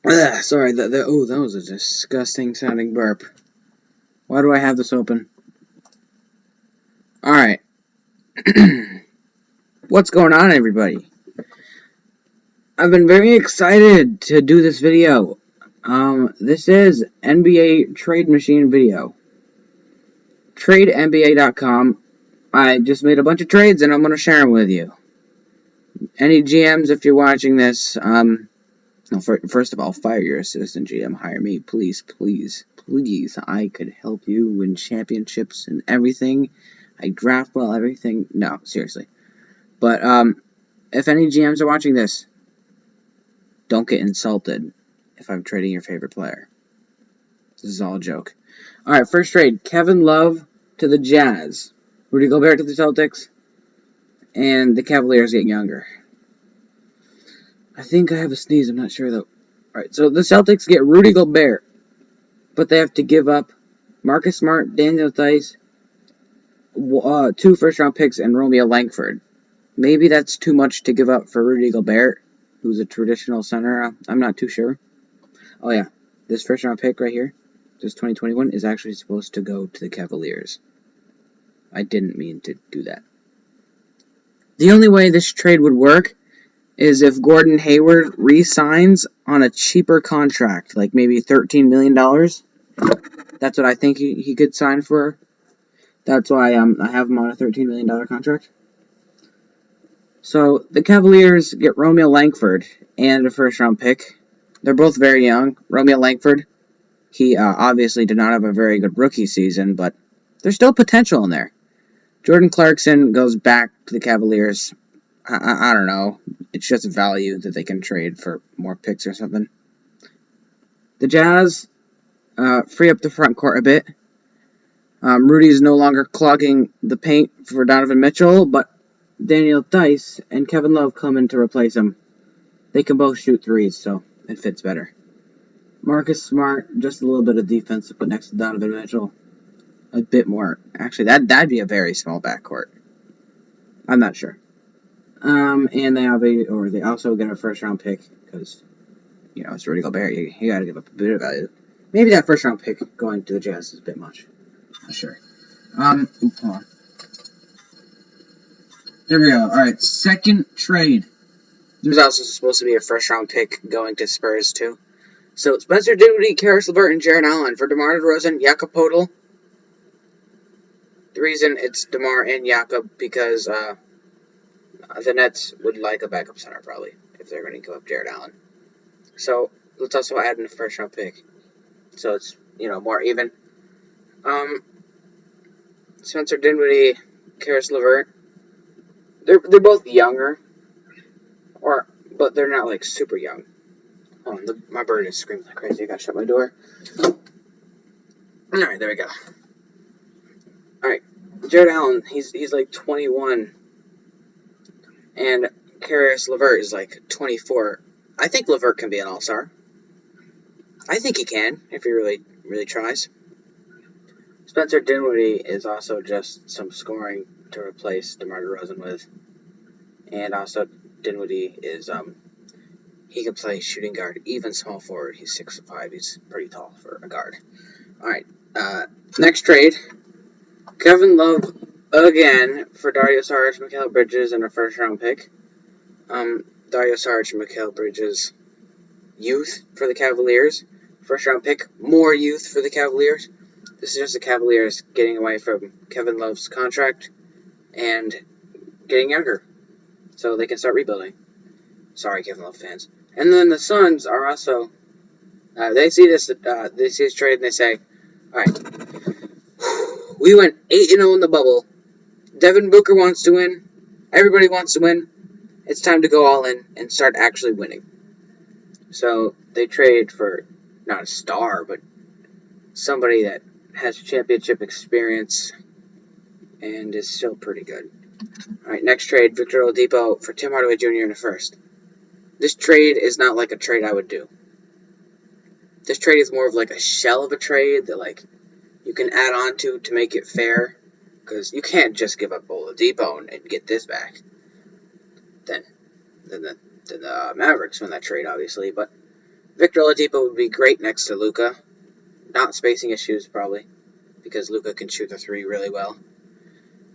Sorry, oh, that was a disgusting sounding burp. Why do I have this open? Alright. What's going on, everybody? I've been very excited to do this video. This is NBA Trade Machine video. TradeNBA.com. I just made a bunch of trades and I'm going to share them with you. Any GMs, if you're watching this, first of all, fire your assistant GM, hire me, please, please, please. I could help you win championships and everything. I draft well, everything. No, seriously. But, if any GMs are watching this, don't get insulted if I'm trading your favorite player. This is all a joke. Alright, first trade. Kevin Love to the Jazz. Rudy Gobert to the Celtics. And the Cavaliers get younger. I think I have a sneeze, I'm not sure though. Alright, so the Celtics get Rudy Gobert. But they have to give up Marcus Smart, Daniel Theis, 2 first-round picks, and Romeo Langford. Maybe that's too much to give up for Rudy Gobert, who's a traditional center. I'm not too sure. Oh yeah, this first-round pick right here, this 2021, is actually supposed to go to the Cavaliers. I didn't mean to do that. The only way this trade would work is if Gordon Hayward re-signs on a cheaper contract, like maybe $13 million. That's what I think he could sign for. That's why I have him on a $13 million contract. So the Cavaliers get Romeo Langford and a first-round pick. They're both very young. Romeo Langford, he obviously did not have a very good rookie season, but there's still potential in there. Jordan Clarkson goes back to the Cavaliers. I don't know. It's just value that they can trade for more picks or something. The Jazz free up the front court a bit. Rudy's no longer clogging the paint for Donovan Mitchell, but Daniel Theis and Kevin Love come in to replace him. They can both shoot threes, so it fits better. Marcus Smart, just a little bit of defense to put next to Donovan Mitchell. A bit more. Actually, that'd be a very small backcourt. I'm not sure. And they also get a first-round pick, because, it's Rudy Gobert. You gotta give up a bit of value. Maybe that first-round pick going to the Jazz is a bit much. Not sure. Hold on. There we go. Alright, second trade. There's also supposed to be a first-round pick going to Spurs, too. So, Spencer Dinwiddie, Karis LeVert, and Jared Allen for DeMar DeRozan, Jakob Poeltl. The reason it's DeMar and Jakob because the Nets would like a backup center, probably, if they're going to give up Jared Allen. So, let's also add in a first-round pick. So, it's, more even. Spencer Dinwiddie, Karis LeVert. They're both younger, but they're not, like, super young. Oh, my bird is screaming like crazy. I gotta shut my door. Alright, there we go. Alright, Jared Allen, he's like 21. And Karis LeVert is like 24. I think LeVert can be an all-star. I think he can, if he really, really tries. Spencer Dinwiddie is also just some scoring to replace DeMar DeRozan with. And also, Dinwiddie is, he can play shooting guard, even small forward. He's 6'5". He's pretty tall for a guard. Alright, next trade. Kevin Love again for Dario Saric, Mikal Bridges, and a first-round pick. Dario Saric and Mikal Bridges, youth for the Cavaliers. First-round pick, more youth for the Cavaliers. This is just the Cavaliers getting away from Kevin Love's contract and getting younger, so they can start rebuilding. Sorry, Kevin Love fans. And then the Suns are also, they see this trade and they say, all right, we went 8-0 in the bubble. Devin Booker wants to win. Everybody wants to win. It's time to go all in and start actually winning. So they trade for not a star, but somebody that has championship experience and is still pretty good. All right, next trade, Victor Oladipo for Tim Hardaway Jr. in a first. This trade is not like a trade I would do. This trade is more of like a shell of a trade that like you can add on to make it fair, because you can't just give up Oladipo and get this back. Then the Mavericks win that trade, obviously, but Victor Oladipo would be great next to Luka. Not spacing issues, probably, because Luka can shoot the three really well.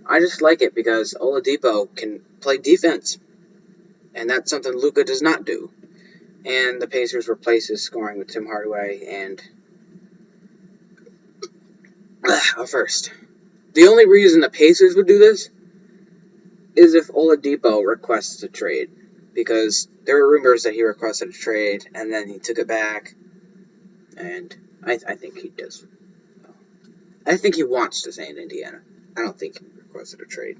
I just like it because Oladipo can play defense, and that's something Luka does not do. And the Pacers replace his scoring with Tim Hardaway and first. The only reason the Pacers would do this is if Oladipo requests a trade, because there were rumors that he requested a trade and then he took it back, and I think he does. I think he wants to stay in Indiana. I don't think he requested a trade,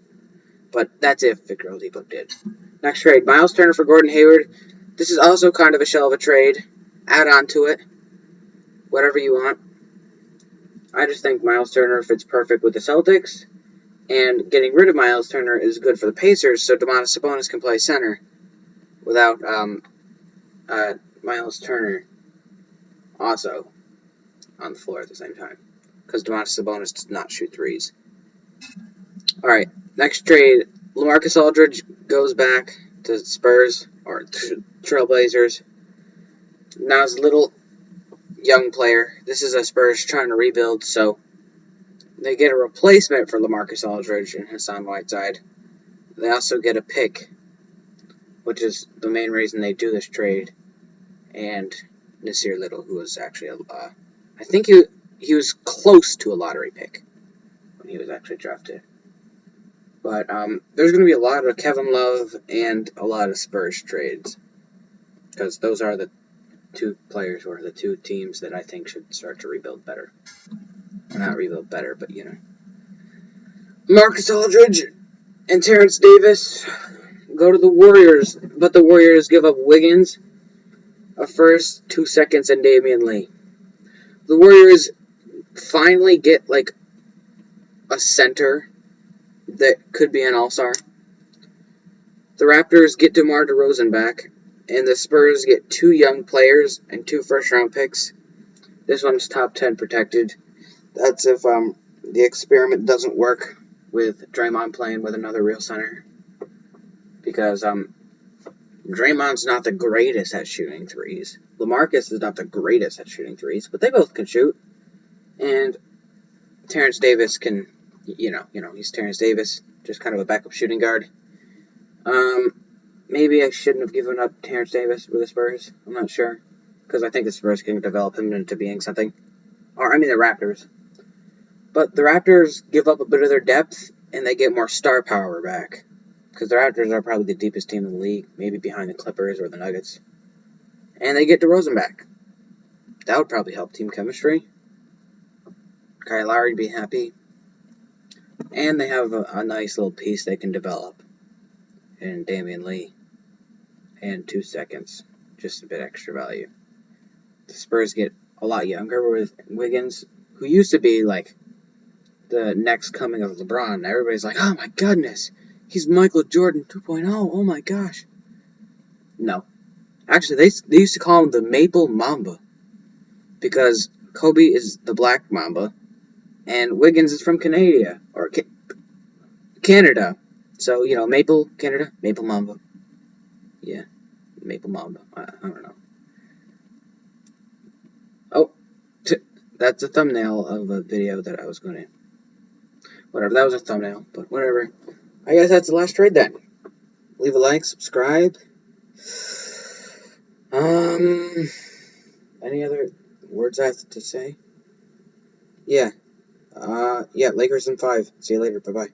but that's if Victor Oladipo did. Next trade, Miles Turner for Gordon Hayward. This is also kind of a shell of a trade. Add on to it, whatever you want. I just think Miles Turner fits perfect with the Celtics, and getting rid of Miles Turner is good for the Pacers, so Domantas Sabonis can play center without Miles Turner also on the floor at the same time, because Domantas Sabonis does not shoot threes. All right, next trade, Lamarcus Aldridge goes back to Spurs or Trailblazers. Now he's a little young player. This is a Spurs trying to rebuild, so they get a replacement for Lamarcus Aldridge and Hassan Whiteside. They also get a pick, which is the main reason they do this trade, and Nasir Little, who was actually I think he was close to a lottery pick when he was actually drafted. But there's going to be a lot of Kevin Love and a lot of Spurs trades, because those are the two players or the two teams that I think should start to rebuild better. Or not rebuild better, but Marcus Aldridge and Terrence Davis go to the Warriors, but the Warriors give up Wiggins, a first, 2 seconds, and Damian Lee. The Warriors finally get a center that could be an all-star. The Raptors get DeMar DeRozan back, and the Spurs get 2 young players and 2 first-round picks. This one's top 10 protected. That's if the experiment doesn't work with Draymond playing with another real center, because Draymond's not the greatest at shooting threes. Lamarcus is not the greatest at shooting threes, but they both can shoot. And Terrence Davis can, he's Terrence Davis, just kind of a backup shooting guard. Maybe I shouldn't have given up Terrence Davis with the Spurs. I'm not sure, because I think the Spurs can develop him into being something. The Raptors. But the Raptors give up a bit of their depth, and they get more star power back. Because the Raptors are probably the deepest team in the league, maybe behind the Clippers or the Nuggets. And they get DeRozan back. That would probably help team chemistry. Kyle Lowry would be happy. And they have a nice little piece they can develop in Damian Lee. And 2 seconds. Just a bit extra value. The Spurs get a lot younger with Wiggins, who used to be the next coming of LeBron. Everybody's like, oh my goodness, he's Michael Jordan 2.0. Oh my gosh. No. Actually, they used to call him the Maple Mamba, because Kobe is the Black Mamba, and Wiggins is from Canada, or Canada. So, Maple, Canada, Maple Mamba. Yeah, Maple Mamba. I don't know. Oh, that's a thumbnail of a video that I was going to... Whatever, that was a thumbnail, but whatever. I guess that's the last trade then. Leave a like, subscribe. Any other words I have to say? Yeah. Lakers in 5. See you later. Bye-bye.